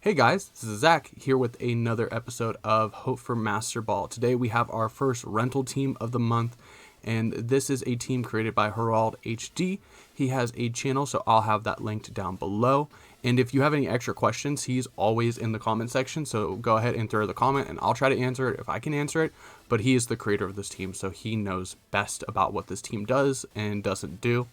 Hey guys, this is Zach here with another episode of Hope for Master Ball. Today we have our first rental team of the month, and this is a team created by HaraldHD. He has a channel, so I'll have that linked down below. And if you have any extra questions, he's always in the comment section, so go ahead and throw the comment and I'll try to answer it if I can answer it. But he is the creator of this team, so he knows best about what this team does and doesn't do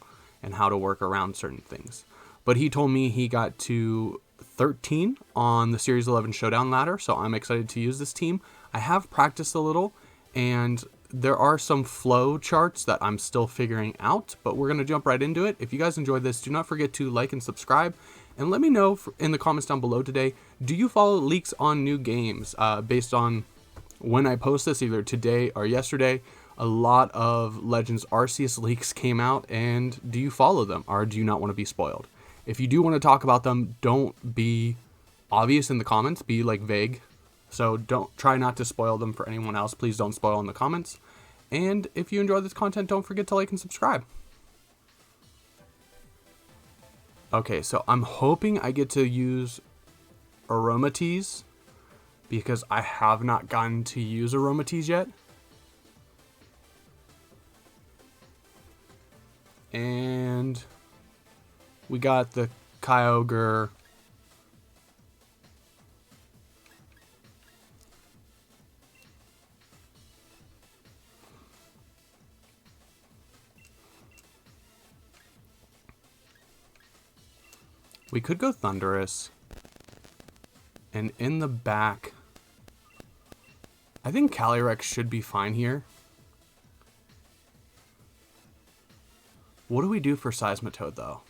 and how to work around certain things. But he told me he got to 13 on the Series 11 Showdown ladder, so I'm excited to use this team. I have practiced a little, and there are some flow charts that I'm still figuring out, but we're going to jump right into it. If you guys enjoyed this, do not forget to like and subscribe, and let me know in the comments down below today, do you follow leaks on new games? Based on when I post this, either today or yesterday, a lot of Legends Arceus leaks came out, and do you follow them, or do you not want to be spoiled? If you do want to talk about them, don't be obvious in the comments, be like vague. So don't try not to spoil them for anyone else. Please don't spoil in the comments. And if you enjoy this content, don't forget to like and subscribe. Okay, so I'm hoping I get to use Aromatisse because I have not gotten to use Aromatisse yet. And we got the Kyogre. We could go Thundurus. And in the back, I think Calyrex should be fine here. What do we do for Seismitoad though?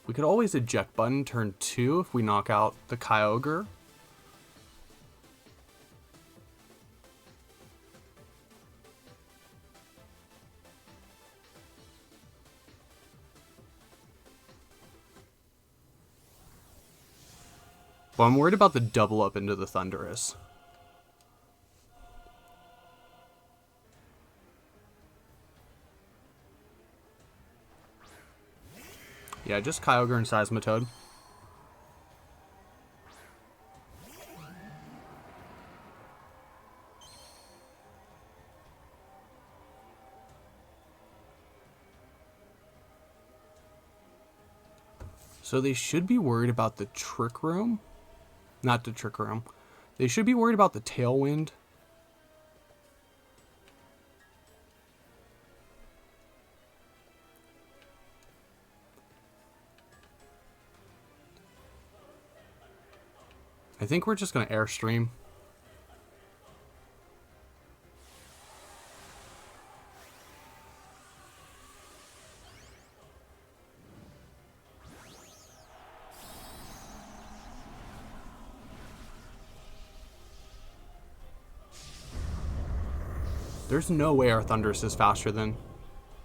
We could always eject button turn 2 if we knock out the Kyogre. But I'm worried about the double up into the Thundurus. Yeah, just Kyogre and Seismitoad. So they should be worried about the Trick Room. Not the Trick Room. They should be worried about the Tailwind. I think we're just going to Airstream. There's no way our Thundurus is faster than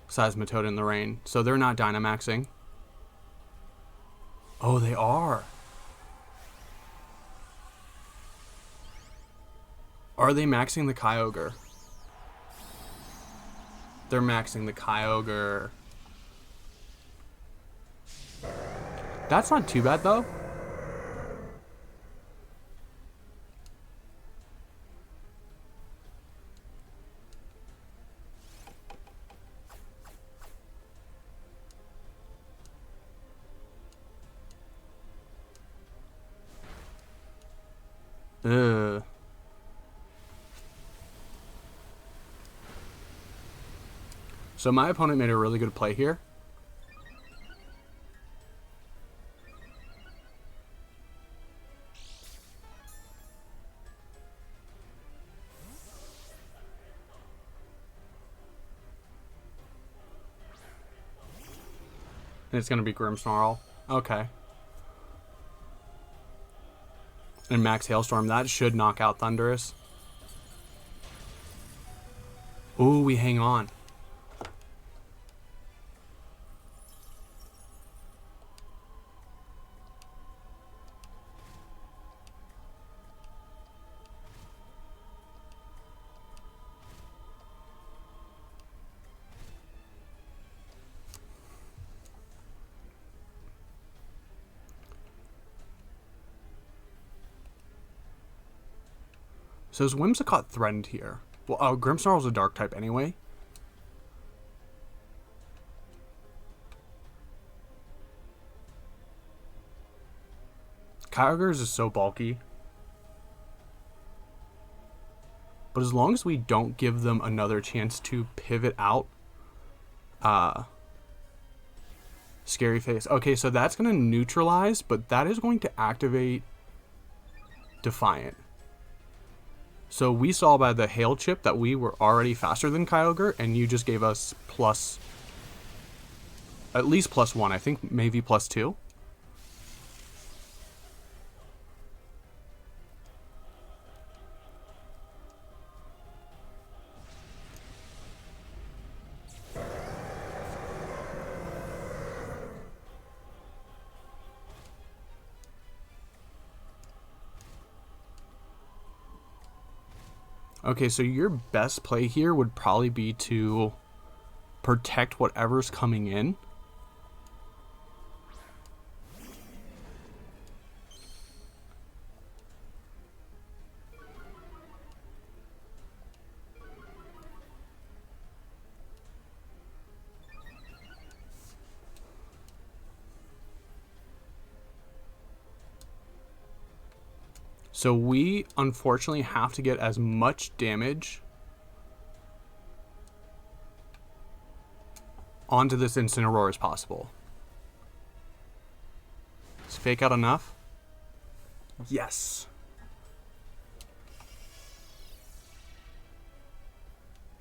Seismitoad in the rain, so they're not Dynamaxing. Oh, they are. Are they maxing the Kyogre? They're maxing the Kyogre. That's not too bad, though. Ugh. So my opponent made a really good play here. And it's going to be Grimmsnarl. Okay. And Max Hailstorm. That should knock out Thundurus. Ooh, we hang on. So is Whimsicott threatened here? Well, Grimmsnarl's a dark type anyway. Kyogre's is so bulky. But as long as we don't give them another chance to pivot out, Scary Face. Okay, so that's going to neutralize, but that is going to activate Defiant. So we saw by the Hail Chip that we were already faster than Kyogre, and you just gave us at least +1, I think maybe +2. Okay, so your best play here would probably be to protect whatever's coming in. So we unfortunately have to get as much damage onto this Incineroar as possible. Is Fake Out enough? Yes.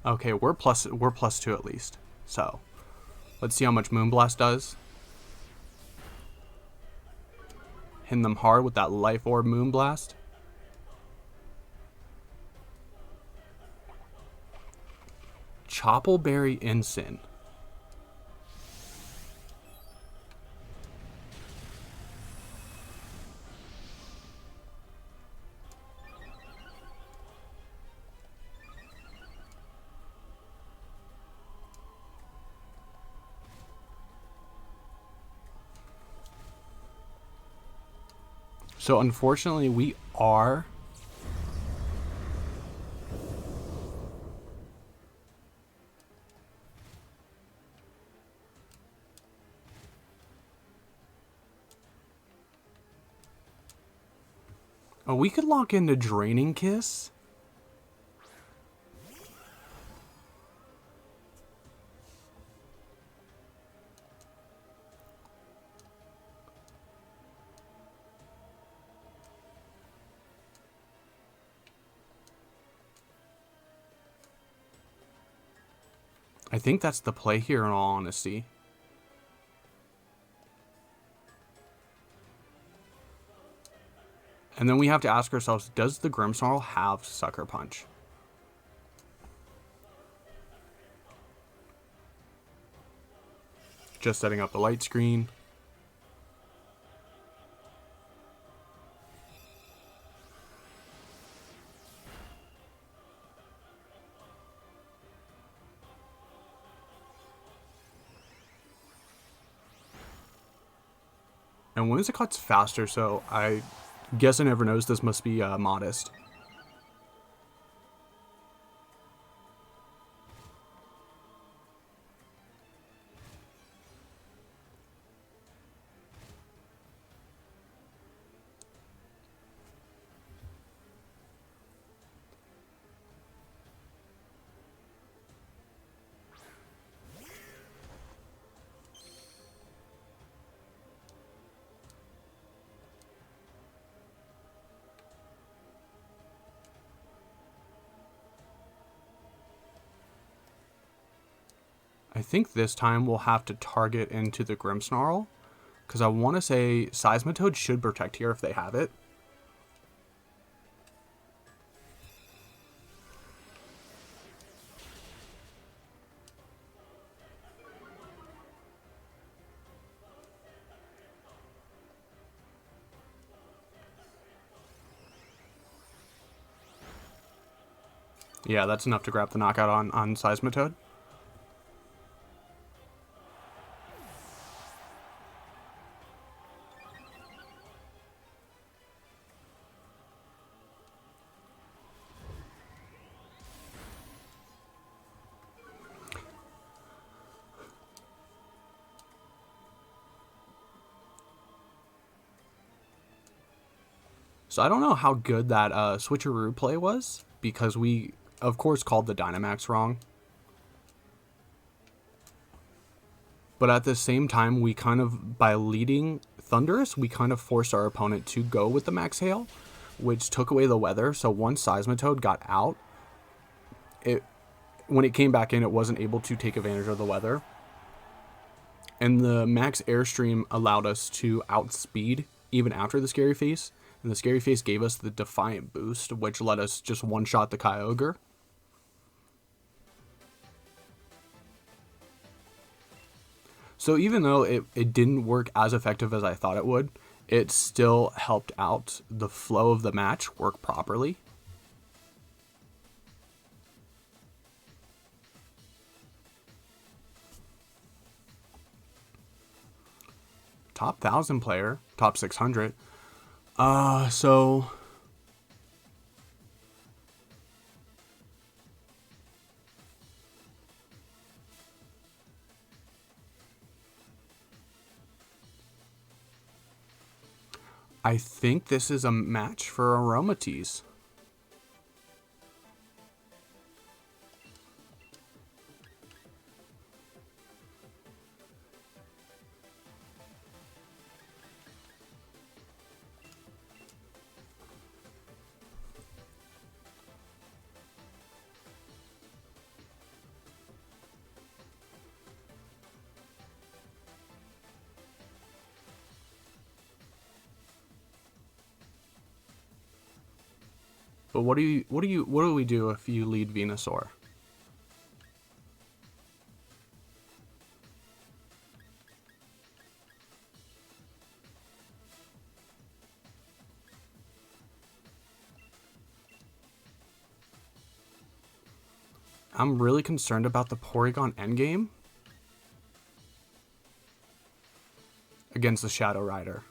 Okay, we're +2 at least. So let's see how much Moonblast does. Hitting them hard with that Life Orb Moonblast. Choppleberry Incin. So unfortunately we are we could lock into Draining Kiss. I think that's the play here in all honesty. And then we have to ask ourselves, does the Grimmsnarl have Sucker Punch? Just setting up the light screen. And Whimsicott's faster, so I guess I never noticed. This must be modest. I think this time we'll have to target into the Grimmsnarl, because I want to say Seismitoad should protect here if they have it. Yeah, that's enough to grab the knockout on Seismitoad. So I don't know how good that switcheroo play was, because we, of course, called the Dynamax wrong. But at the same time, we kind of, by leading Thundurus, we kind of forced our opponent to go with the Max Hail, which took away the weather. So once Seismitoad got out, when it came back in, it wasn't able to take advantage of the weather. And the Max Airstream allowed us to outspeed even after the Scary Face. And the Scary Face gave us the Defiant boost, which let us just one-shot the Kyogre. So even though it didn't work as effective as I thought it would, it still helped out the flow of the match work properly. Top 1,000 player, top 600. So I think this is a match for Aromatisse. But what do we do if you lead Venusaur? I'm really concerned about the Porygon endgame against the Shadow Rider.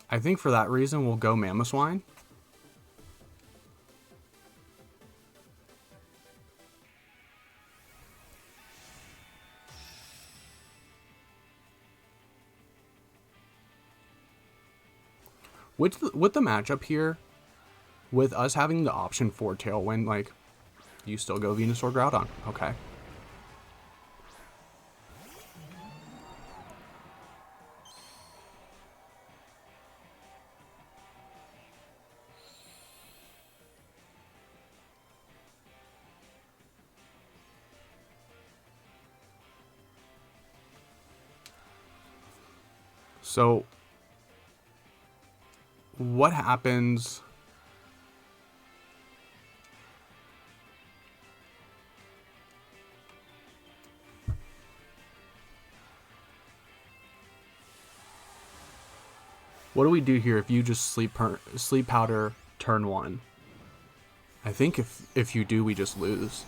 I think for that reason, we'll go Mamoswine. With the matchup here, with us having the option for Tailwind, like, you still go Venusaur Groudon. Okay. So, what happens? What do we do here if you just sleep powder turn 1? I think if you do, we just lose.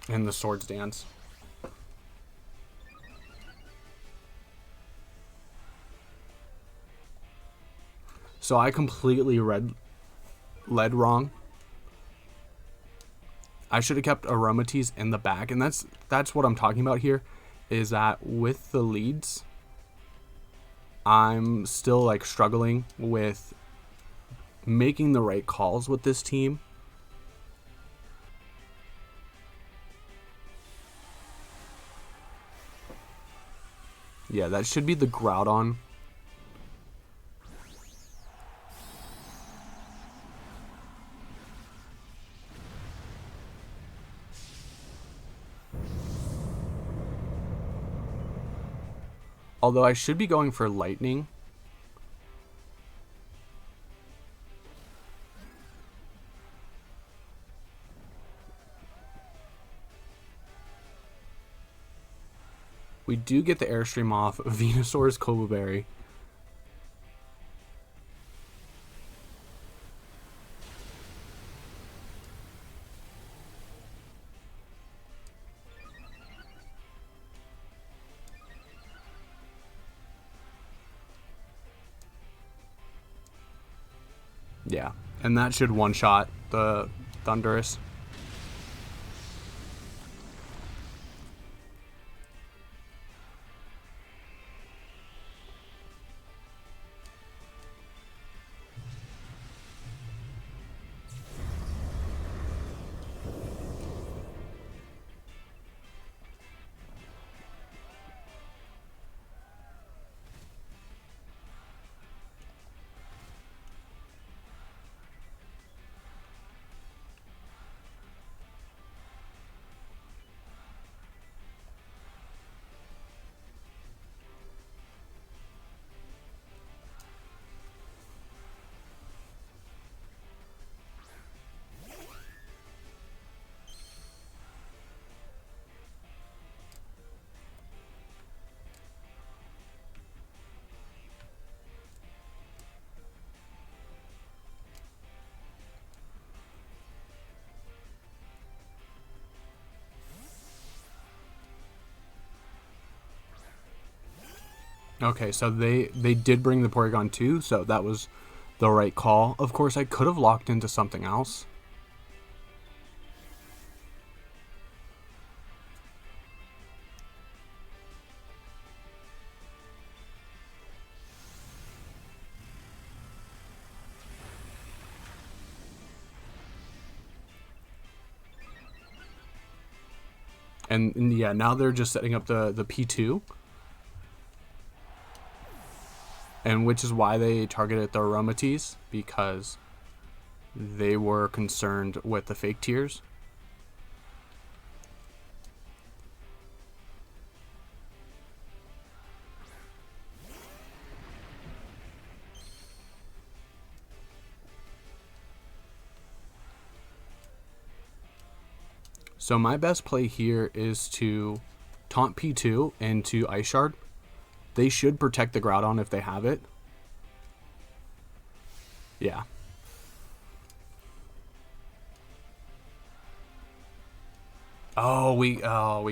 And the Swords Dance. So I completely led wrong. I should have kept Aromatisse in the back, and that's what I'm talking about here, is that with the leads, I'm still like struggling with making the right calls with this team. Yeah, that should be the Groudon. Although I should be going for Lightning. We do get the Airstream off Venusaur's Kobo Berry. Yeah, and that should one-shot the Thundurus. Okay, so they did bring the Porygon too, so that was the right call. Of course, I could have locked into something else. And yeah, now they're just setting up the P2. And which is why they targeted the Aromatisse, because they were concerned with the fake tiers. So my best play here is to taunt P2 into Ice Shard. They should protect the Groudon if they have it. Yeah. Oh, we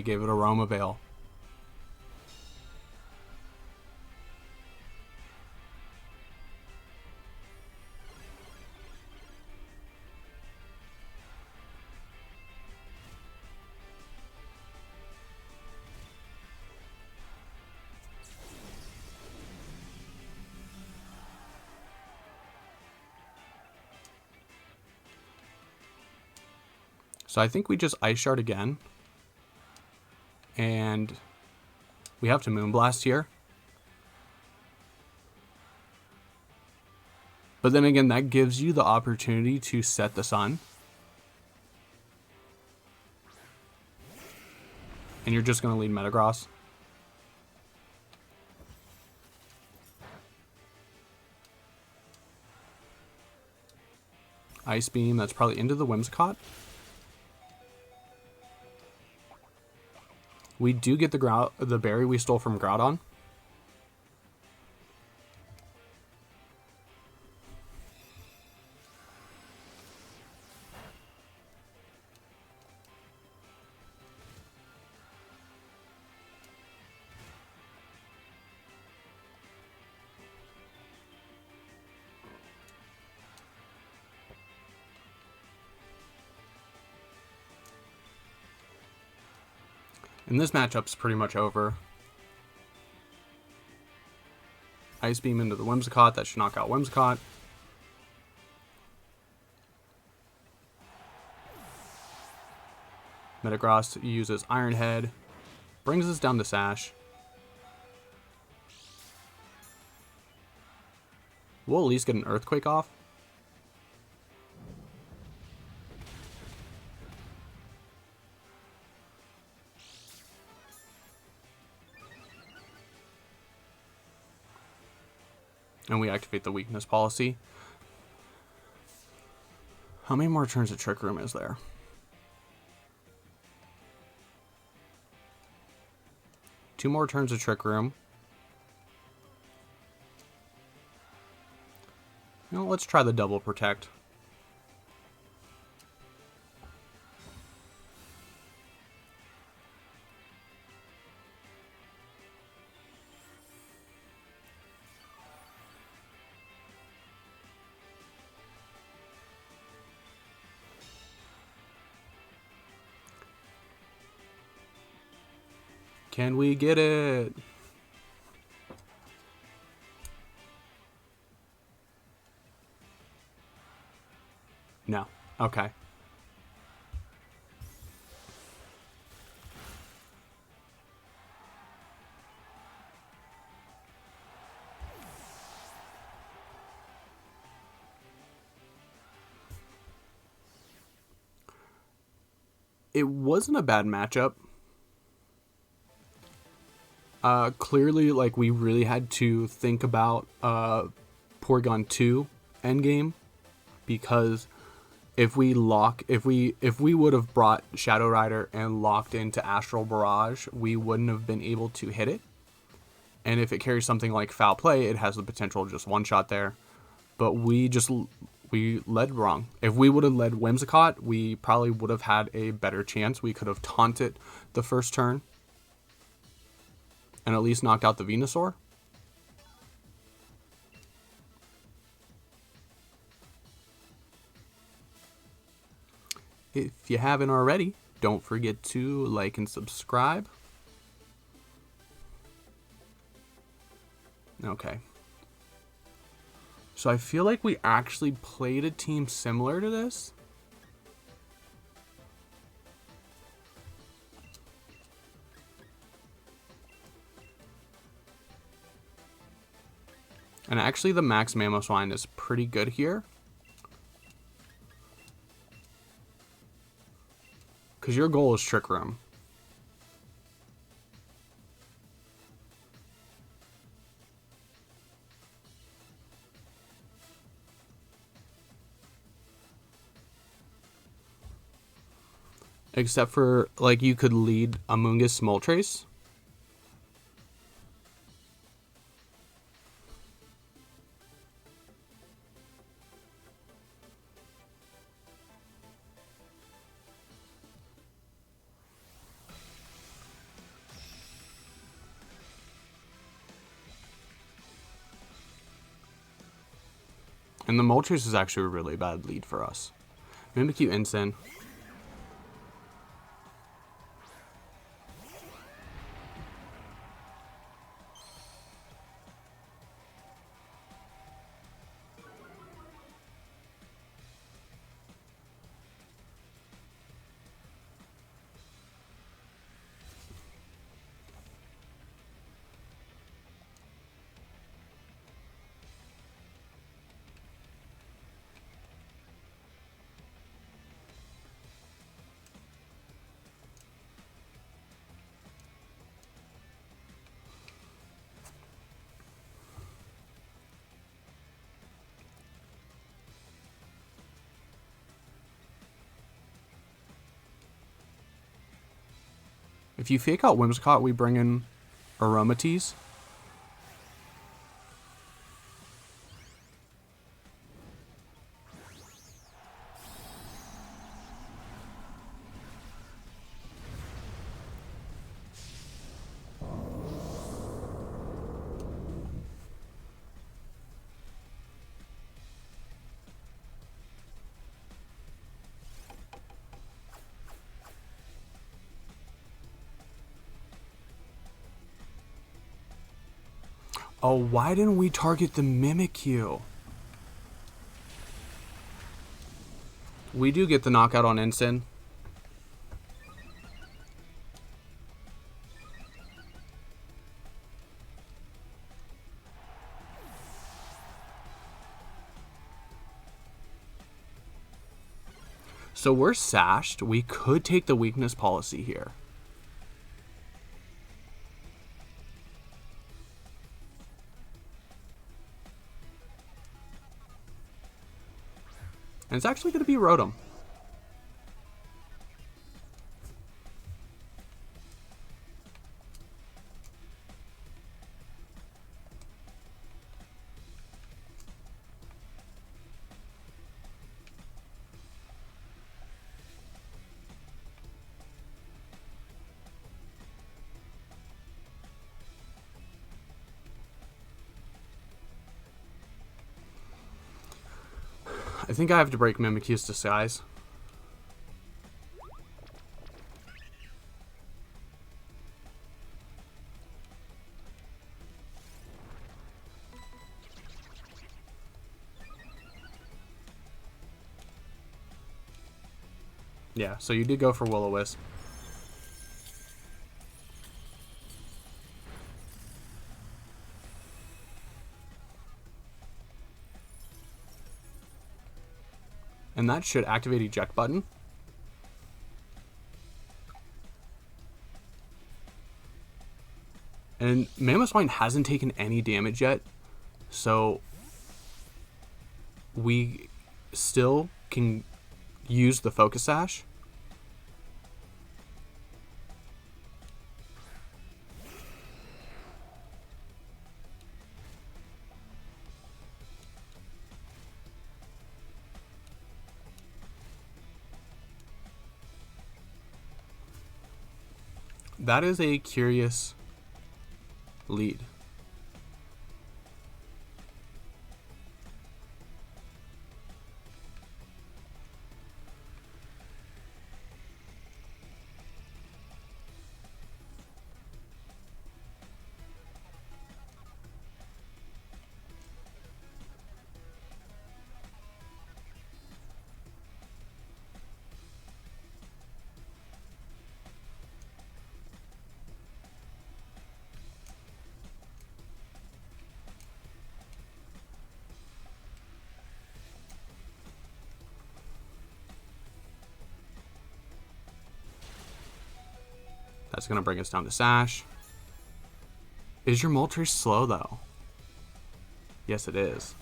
gave it a Aroma Veil. So I think we just Ice Shard again. And we have to Moonblast here. But then again, that gives you the opportunity to set the sun. And you're just going to lead Metagross. Ice Beam, that's probably into the Whimsicott. We do get the berry we stole from Groudon. And this matchup's pretty much over. Ice Beam into the Whimsicott. That should knock out Whimsicott. Metagross uses Iron Head. Brings us down to Sash. We'll at least get an Earthquake off. And we activate the weakness policy. How many more turns of Trick Room is there? Two more turns of Trick Room. You know, let's try the double protect. Can we get it? No. Okay. It wasn't a bad matchup. Clearly, like, we really had to think about Porygon 2 endgame, because if we would have brought Shadow Rider and locked into Astral Barrage, we wouldn't have been able to hit it. And if it carries something like Foul Play, it has the potential to just one-shot there. But we led wrong. If we would have led Whimsicott, we probably would have had a better chance. We could have taunted the first turn and at least knocked out the Venusaur. If you haven't already, don't forget to like and subscribe. Okay. So I feel like we actually played a team similar to this. And actually the Max Mamoswine is pretty good here. Because your goal is Trick Room. Except for, like, you could lead Amoonguss Moltres. And the Moltres is actually a really bad lead for us. Mimikyu Ensign. If you fake out Whimsicott, we bring in Aromatisse. Oh, why didn't we target the Mimikyu? We do get the knockout on Ensign. So we're sashed. We could take the weakness policy here. And it's actually going to be Rotom. I think I have to break Mimikyu's disguise. Yeah, so you did go for Will-O-Wisp. And that should activate eject button. And Mammoth Spine hasn't taken any damage yet, so we still can use the Focus Sash. That is a curious lead. That's going to bring us down to Sash. Is your Moltres slow, though? Yes, it is.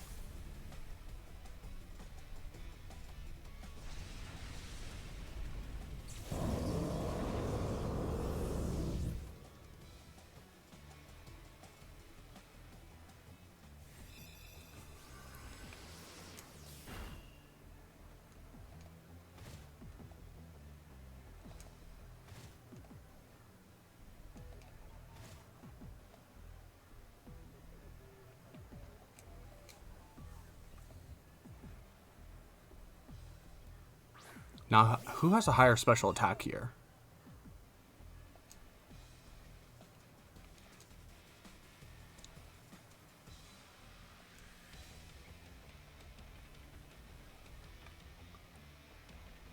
Now, who has a higher special attack here?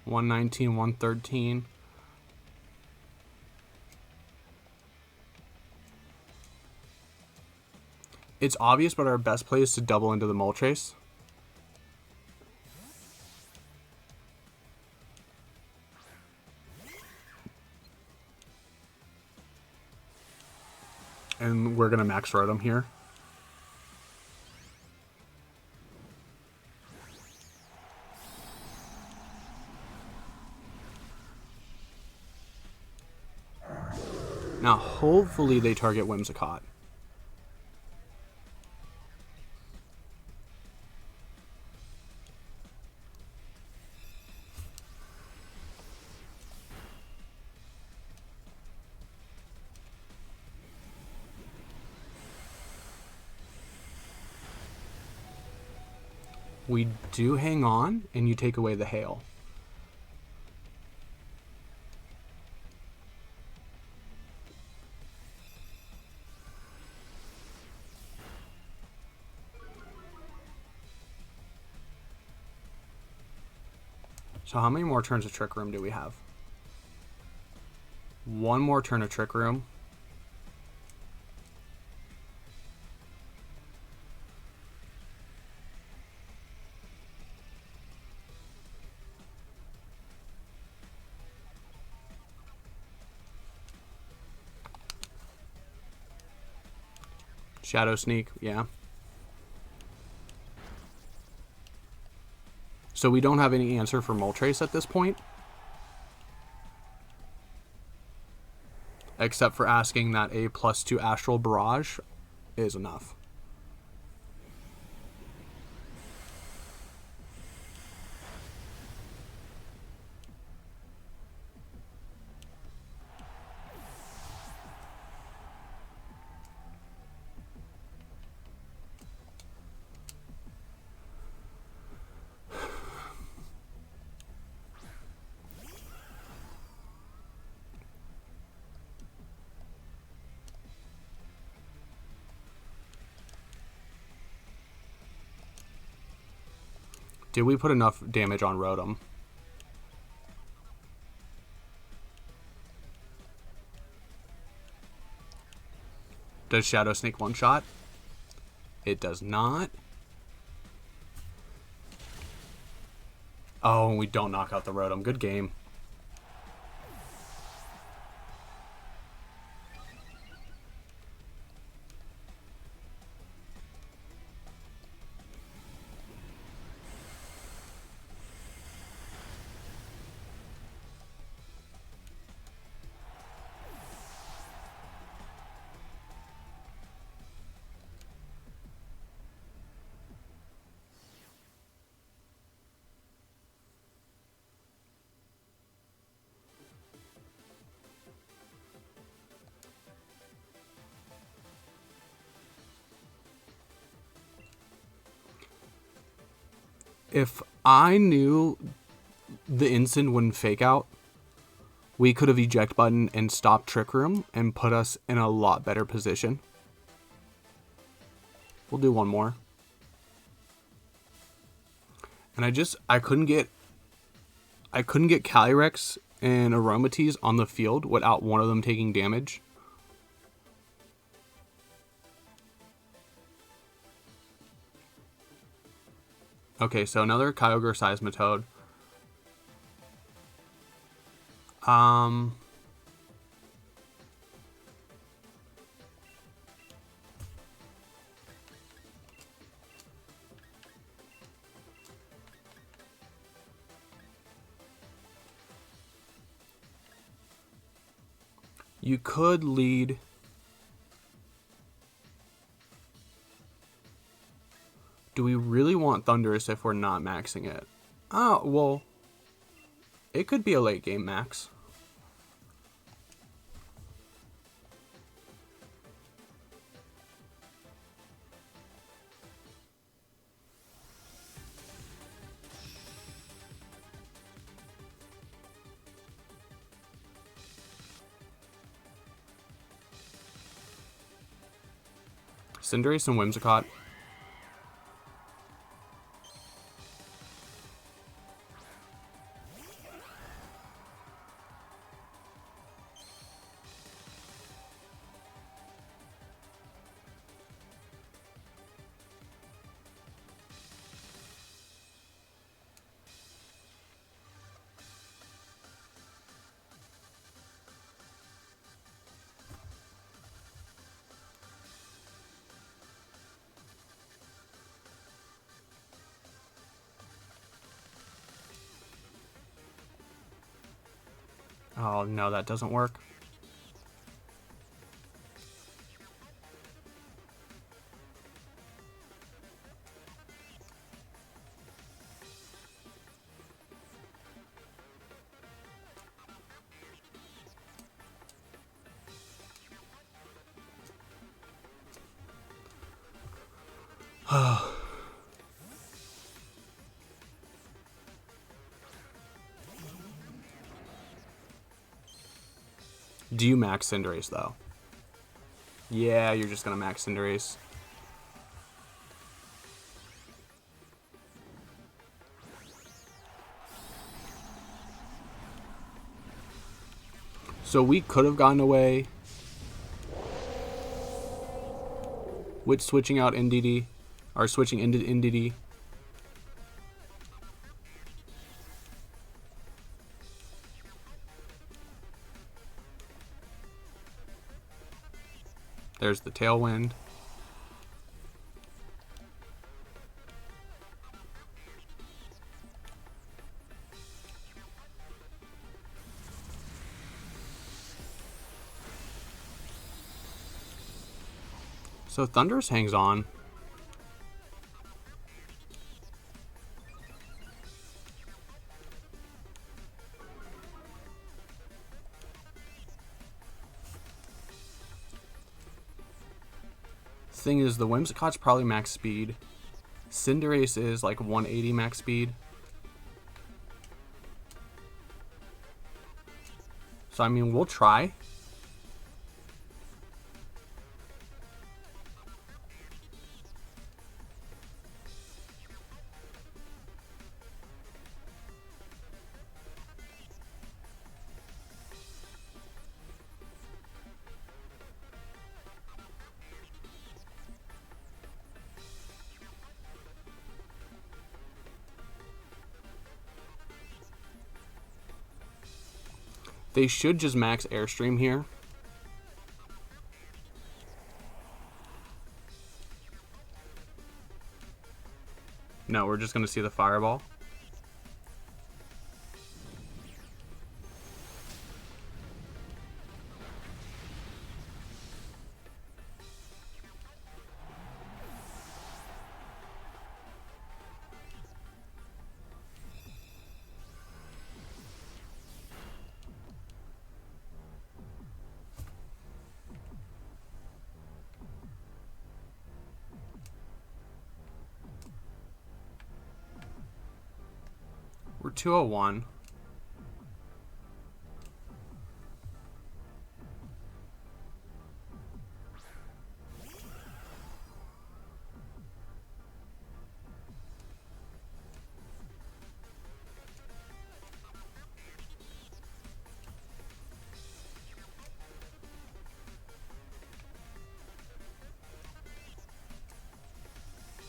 $119, $113. It's obvious, but our best play is to double into the Moltres. And we're going to max Rotom here. Now, hopefully they target Whimsicott. We do hang on, and you take away the hail. So how many more turns of Trick Room do we have? One more turn of Trick Room. Shadow Sneak, yeah. So we don't have any answer for Moltres at this point. Except for asking that a +2 Astral Barrage is enough. Did we put enough damage on Rotom? Does Shadow Snake one-shot? It does not. Oh, we don't knock out the Rotom. Good game. If I knew the instant wouldn't fake out, we could have eject button and stopped Trick Room and put us in a lot better position. We'll do one more. And I couldn't get Calyrex and Aromatisse on the field without one of them taking damage. Okay, so another Kyogre Seismitoad. You could lead. Do we really want Thundurus if we're not maxing it? Oh, well, it could be a late game max. Cinderace and Whimsicott. Oh, no, that doesn't work. Do you max Cinderace, though? Yeah, you're just going to max Cinderace. So we could have gotten away with switching out NDD, or switching into NDD. There's the Tailwind. So Thundurus hangs on. Thing is, the Whimsicott's probably max speed. Cinderace is like 180 max speed. So I mean, we'll try. They should just max Airstream here. No, we're just going to see the Fireball. We're 201.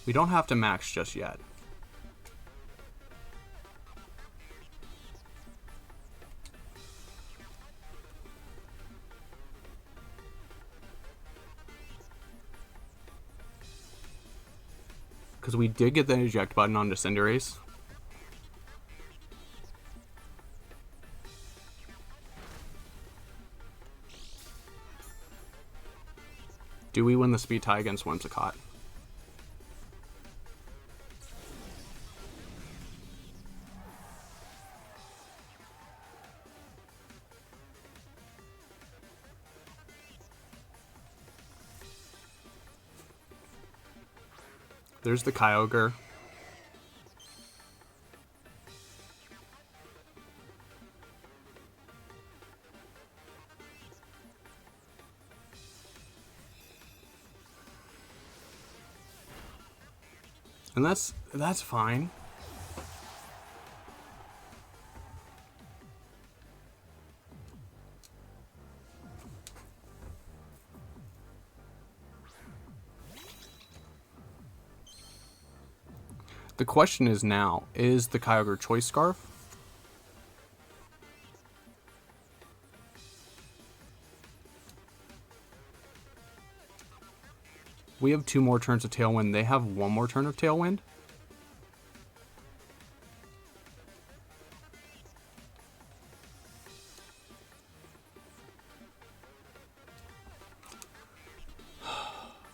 We don't have to max just yet. Because we did get the eject button on Cinderace. Do we win the speed tie against Whimsicott? There's the Kyogre. And that's fine. The question is now, is the Kyogre Choice Scarf? We have 2 more turns of Tailwind. They have 1 more turn of Tailwind.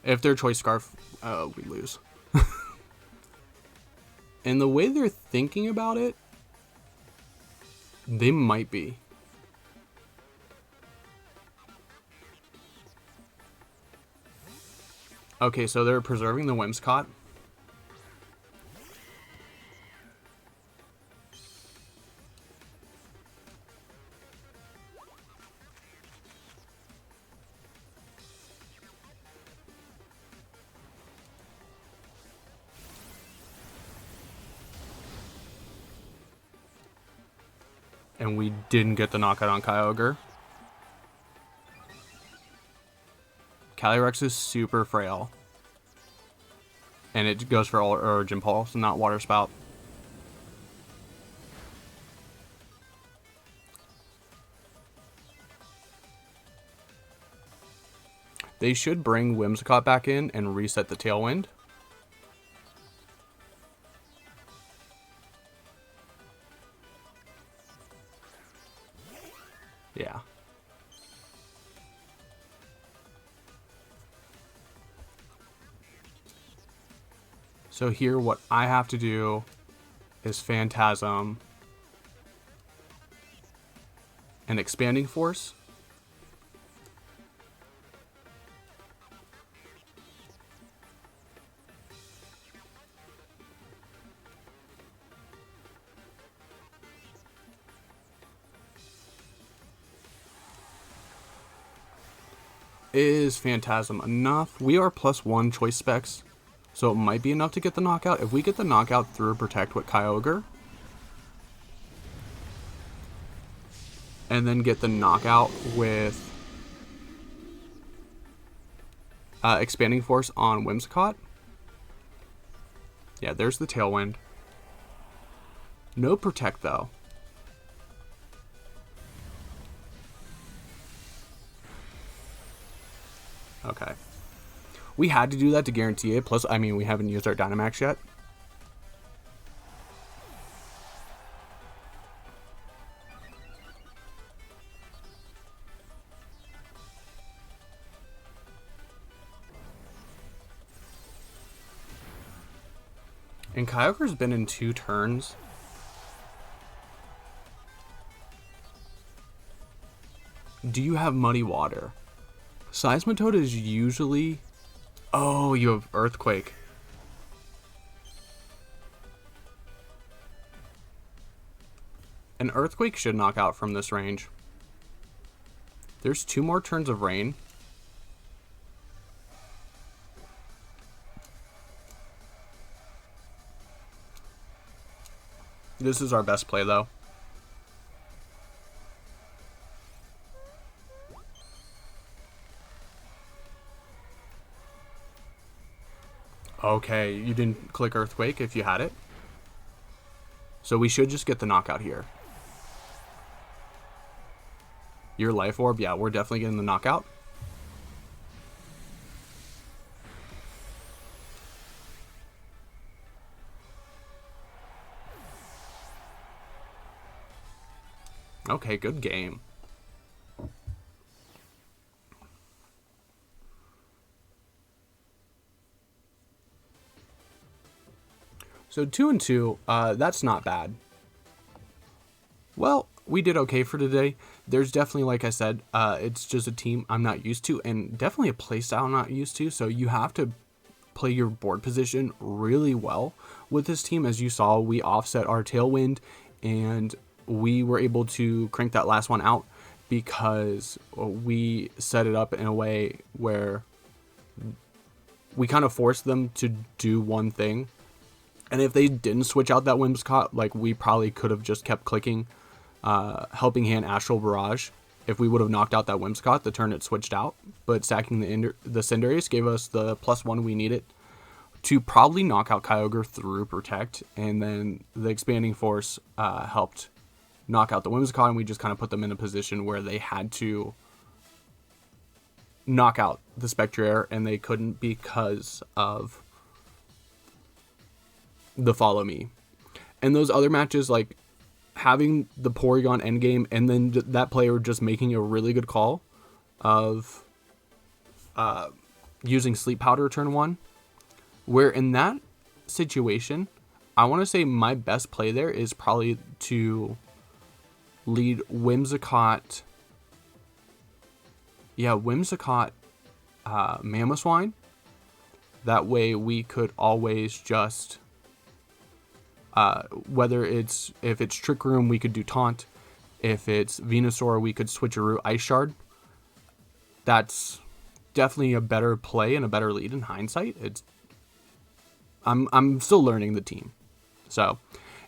If they're Choice Scarf, we lose. And the way they're thinking about it, they might be. Okay, so they're preserving the Whimsicott. And we didn't get the knockout on Kyogre. Calyrex is super frail. And it goes for Origin Pulse, not Water Spout. They should bring Whimsicott back in and reset the Tailwind. Yeah. So here what I have to do is Phantasm and Expanding Force. Is Phantasm enough? We are +1 choice specs, so it might be enough to get the knockout. If we get the knockout through Protect with Kyogre, and then get the knockout with Expanding Force on Whimsicott. Yeah, there's the Tailwind. No Protect, though. Okay. We had to do that to guarantee it. Plus, I mean, we haven't used our Dynamax yet. And Kyogre's been in 2 turns. Do you have Muddy Water? Seismitoad is usually... Oh, you have Earthquake. An Earthquake should knock out from this range. There's 2 more turns of rain. This is our best play, though. Okay, you didn't click Earthquake if you had it. So we should just get the knockout here. Your Life Orb, yeah, we're definitely getting the knockout. Okay, good game. So 2-2, that's not bad. Well, we did okay for today. There's definitely, like I said, it's just a team I'm not used to, and definitely a playstyle I'm not used to. So you have to play your board position really well with this team. As you saw, we offset our Tailwind, and we were able to crank that last one out because we set it up in a way where we kind of forced them to do one thing. And if they didn't switch out that Whimsicott, like, we probably could have just kept clicking Helping Hand Astral Barrage. If we would have knocked out that Whimsicott the turn it switched out. But stacking the Cinderace gave us the +1 we needed to probably knock out Kyogre through Protect. And then the Expanding Force helped knock out the Whimsicott, and we just kind of put them in a position where they had to knock out the Spectrier, and they couldn't because of the Follow Me. And those other matches, like having the Porygon endgame and then that player just making a really good call of using Sleep Powder turn 1, where in that situation, I want to say my best play there is probably to lead Whimsicott. Yeah, Whimsicott, Mamoswine. That way we could always just, if it's Trick Room, we could do Taunt. If it's Venusaur, we could switcheroo Ice Shard. That's definitely a better play and a better lead in hindsight. I'm still learning the team. So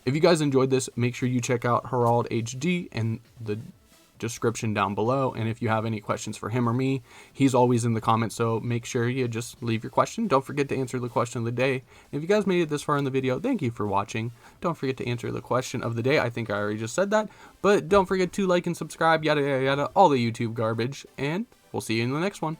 if you guys enjoyed this, make sure you check out HaraldHD in the description down below. And if you have any questions for him or me, he's always in the comments. So make sure you just leave your question. Don't forget to answer the question of the day. And if you guys made it this far in the video, thank you for watching. Don't forget to answer the question of the day. I think I already just said that. But don't forget to like and subscribe, yada, yada, yada, all the YouTube garbage. And we'll see you in the next one.